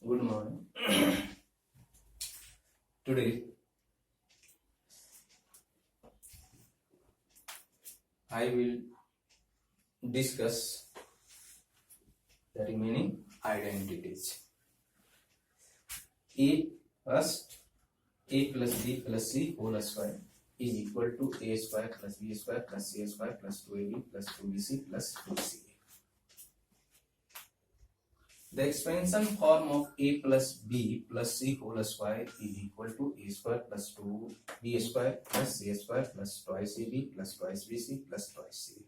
Good morning. Today I will discuss the remaining identities. First, a plus b plus c whole square is equal to a square plus b square plus c square plus 2ab plus 2bc plus 2ca. The expansion form of a plus b plus c whole square is equal to a square plus 2b square plus c square plus twice ab plus twice bc plus twice c.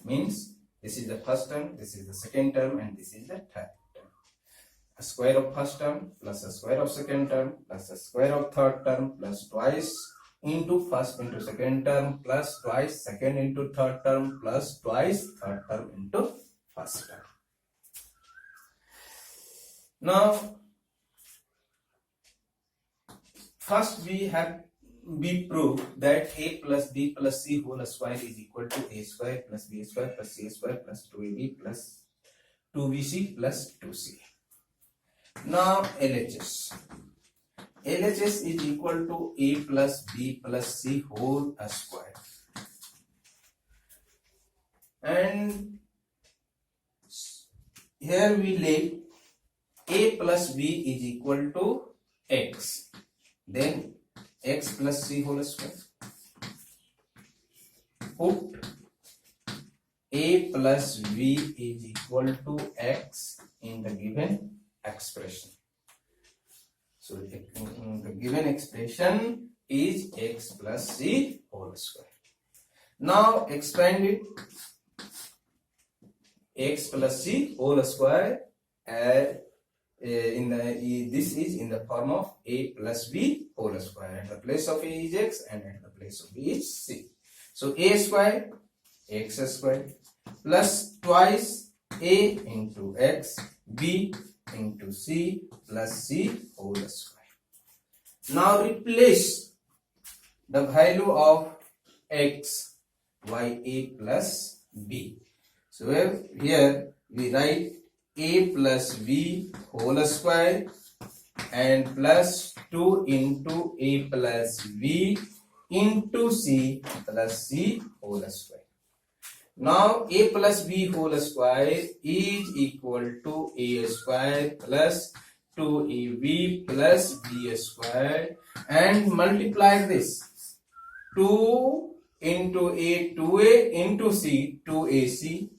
Means this is the first term, this is the second term, and this is the third term. A square of first term plus a square of second term plus a square of third term plus twice into first into second term plus twice second into third term plus twice third term into first term. Now, first we prove that a plus b plus c whole square is equal to a square plus b square plus c square plus 2ab plus 2bc plus 2c. Now LHS. LHS is equal to a plus b plus c whole square. And here we lay a plus b is equal to x. Then x plus c whole square. Put a plus b is equal to x in the given expression. So the given expression is x plus c whole square. Now expand it. X plus c whole square this is in the form of a plus b whole square. At the place of a is x and at the place of b is c. So a square x square plus twice a into x b into c plus c whole square. Now replace the value of x by a plus b. So here we write a plus b whole square and plus 2 into a plus b into c plus c whole square. Now a plus b whole square is equal to a square plus 2ab plus b square, and multiply this 2 into a 2a into c 2ac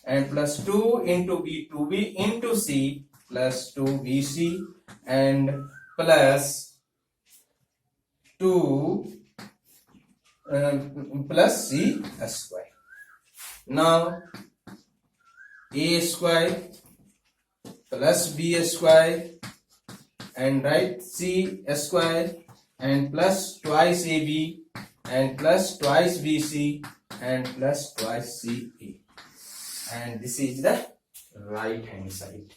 and plus 2 into b 2b into c plus 2bc and plus 2 plus c square. Now a square plus b square and write c square and plus twice ab and plus twice bc and plus twice ca. And this is the right hand side.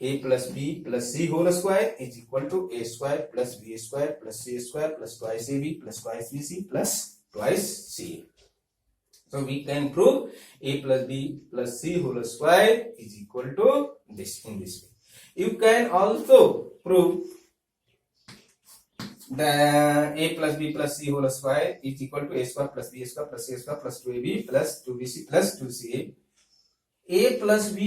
A plus b plus c whole square is equal to a square plus b square plus c square plus twice ab plus twice bc plus twice ca. So we can prove a plus b plus c whole square is equal to this in this way. You can also prove the a plus b plus c whole square is equal to a square plus b square plus c square plus 2ab plus 2bc plus 2ca. A plus b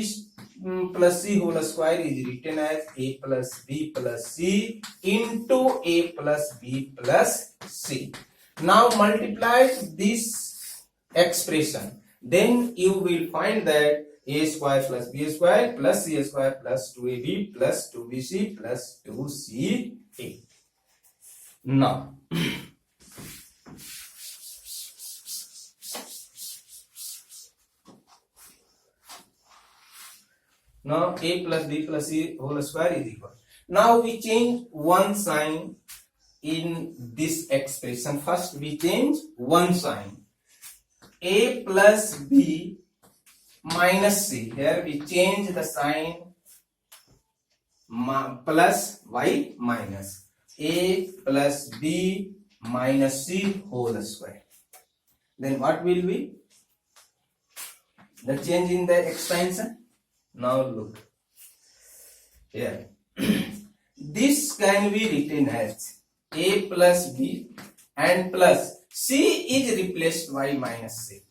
plus c whole square is written as a plus b plus c into a plus b plus c. Now multiply this expression, then you will find that a square plus b square plus c square plus 2ab plus 2bc plus 2ca. Now a plus b plus c whole square is equal. Now we change one sign in this expression. First we change one sign. A plus b minus c. Here we change the sign plus by minus. A plus b minus c whole square. Then what will be the change in the expansion? Now look. here. This can be written as a plus b and plus c is replaced by minus c.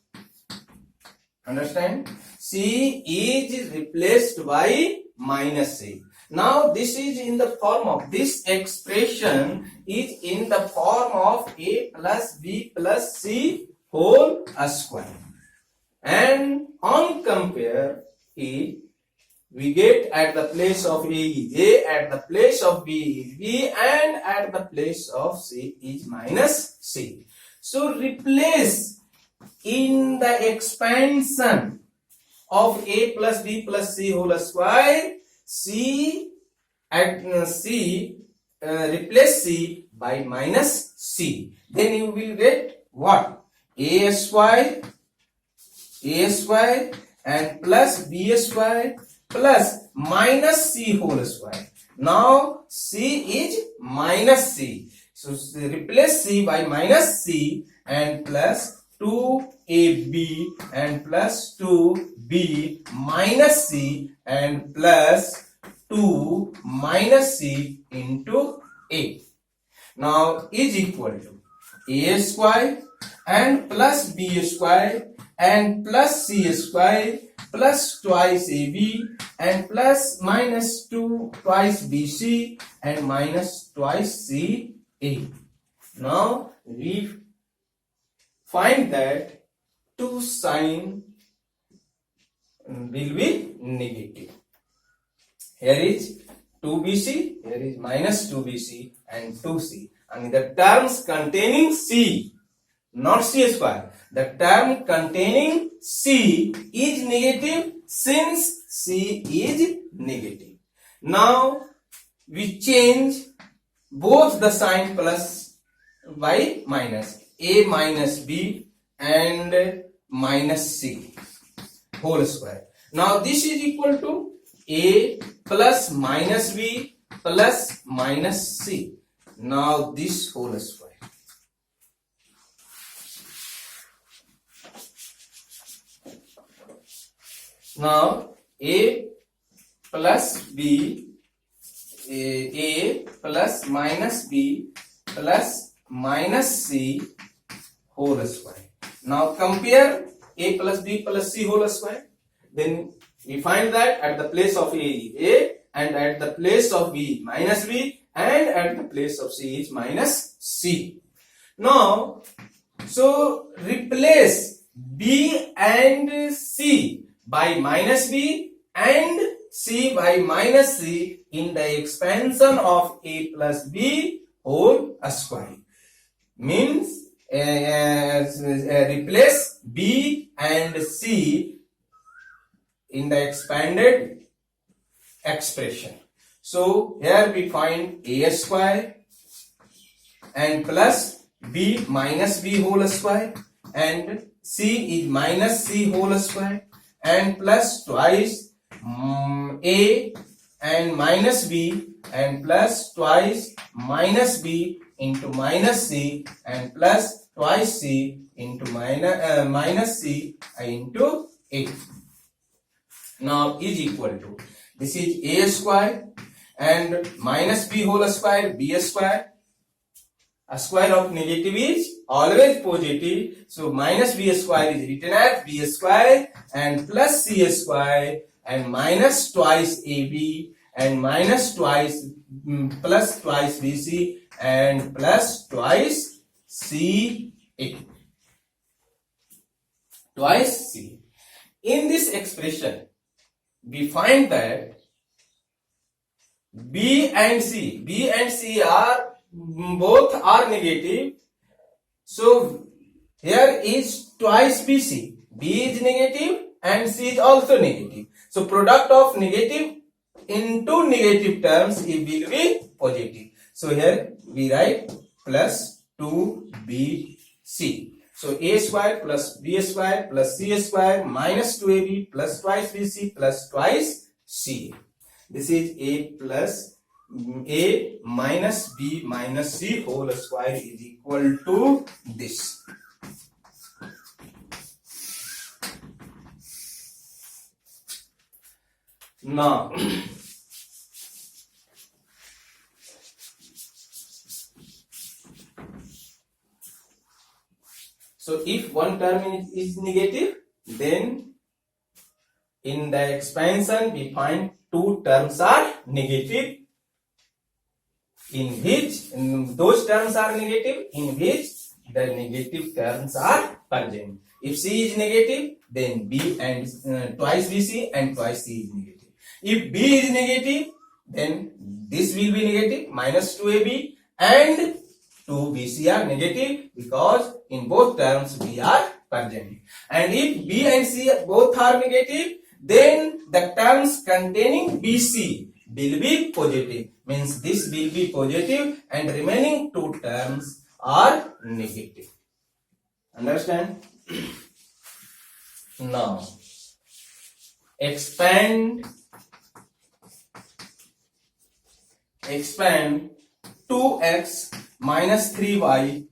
Understand? C is replaced by minus c. Now this is in the form of, this expression is in the form of a plus b plus c whole square. And on compare it, we get at the place of a is a, at the place of b is b, and at the place of c is minus c. So replace in the expansion of a plus b plus c whole square, c at c replace c by minus c. Then you will get what? A square and plus b square plus minus c whole square. Now c is minus c. So replace c by minus c and plus 2ab and plus 2b minus c and plus 2 minus c into a. Now is equal to a square and plus b square and plus c square plus twice ab and plus minus 2 twice bc and minus twice ca. Now we find that 2 sign will be negative. Here is 2bc, here is minus 2bc and 2c. And the terms containing c, not c square, the term containing c is negative since c is negative. Now we change both the sign plus by minus, a minus b and minus c whole square. Now this is equal to a plus minus b plus minus c. Now this whole square. Now a plus b, a plus minus b plus minus c whole square. Now compare a plus b plus c whole square. Then we find that at the place of a is a, and at the place of b minus b, and at the place of c is minus c. Now so replace b and c by minus b and c by minus c in the expansion of a plus b whole square. Means replace b and c in the expanded expression. So here we find a square and plus b minus b whole square and c is minus c whole square and plus twice a and minus b and plus twice minus b into minus c and plus twice c into minus c into a. Now is equal to, this is a square and minus b whole square, b square. A square of negative is always positive, so minus b square is written as b square and plus c square and minus twice ab and minus twice plus twice bc and plus twice ca. Twice c. In this expression, we find that b and c are both are negative. So here is twice bc. B is negative and c is also negative. So product of negative into negative terms it will be positive. So here we write plus 2bc. So a square plus b square plus c square minus 2ab plus twice bc plus twice c. This is a plus a minus b minus c whole square is equal to this. Now So if one term is negative, then in the expansion we find two terms are negative, in which those terms are negative in which the negative terms are present. If C is negative, then B and twice BC and twice C is negative. If B is negative, then this will be negative, minus 2AB and 2BC are negative because in both terms B are present. And if B and C both are negative, then the terms containing BC will be positive. Means this will be positive and remaining two terms are negative. Understand? Now, expand 2x minus 3y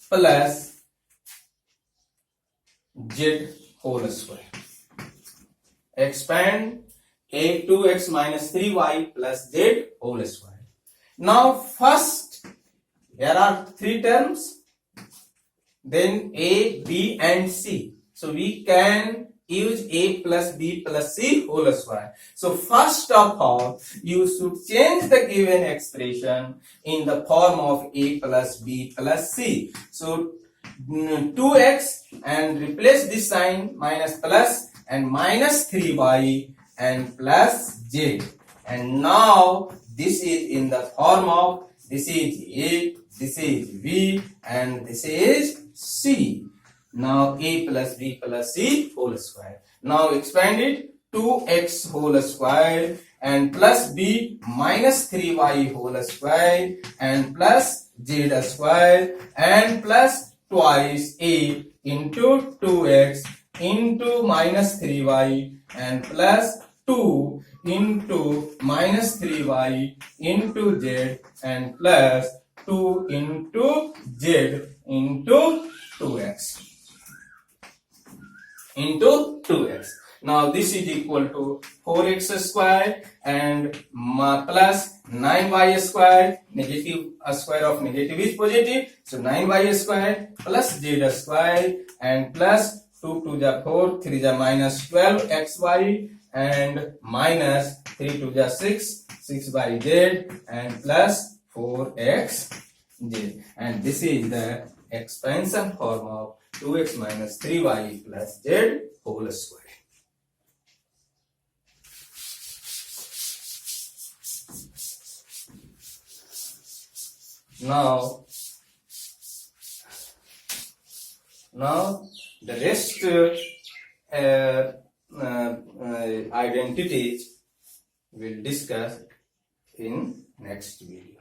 plus z whole square. Expand 2x minus 3y plus z whole square. Now first, there are three terms, then a, b and c. So we can use a plus b plus c whole square. So first of all, you should change the given expression in the form of a plus b plus c. So 2x and replace this sign minus plus and minus 3y and plus z. And now this is in the form of, this is a, this is b and this is c. Now a plus b plus c whole square. Now expand it, 2x whole square and plus b minus 3y whole square and plus z square and plus twice a into 2x into minus 3y and plus 2 into minus 3y into z and plus 2 into z into 2x. Into 2x. Now this is equal to 4x square and plus 9y square. Negative square of negative is positive. So 9y square plus z square and plus 2 to the 4, 3 the minus 12xy and minus 3 to the 6, 6y and plus 4xz. And this is the expansion form of 2x minus 3y plus z whole square. Now the rest identities we'll discuss in next video.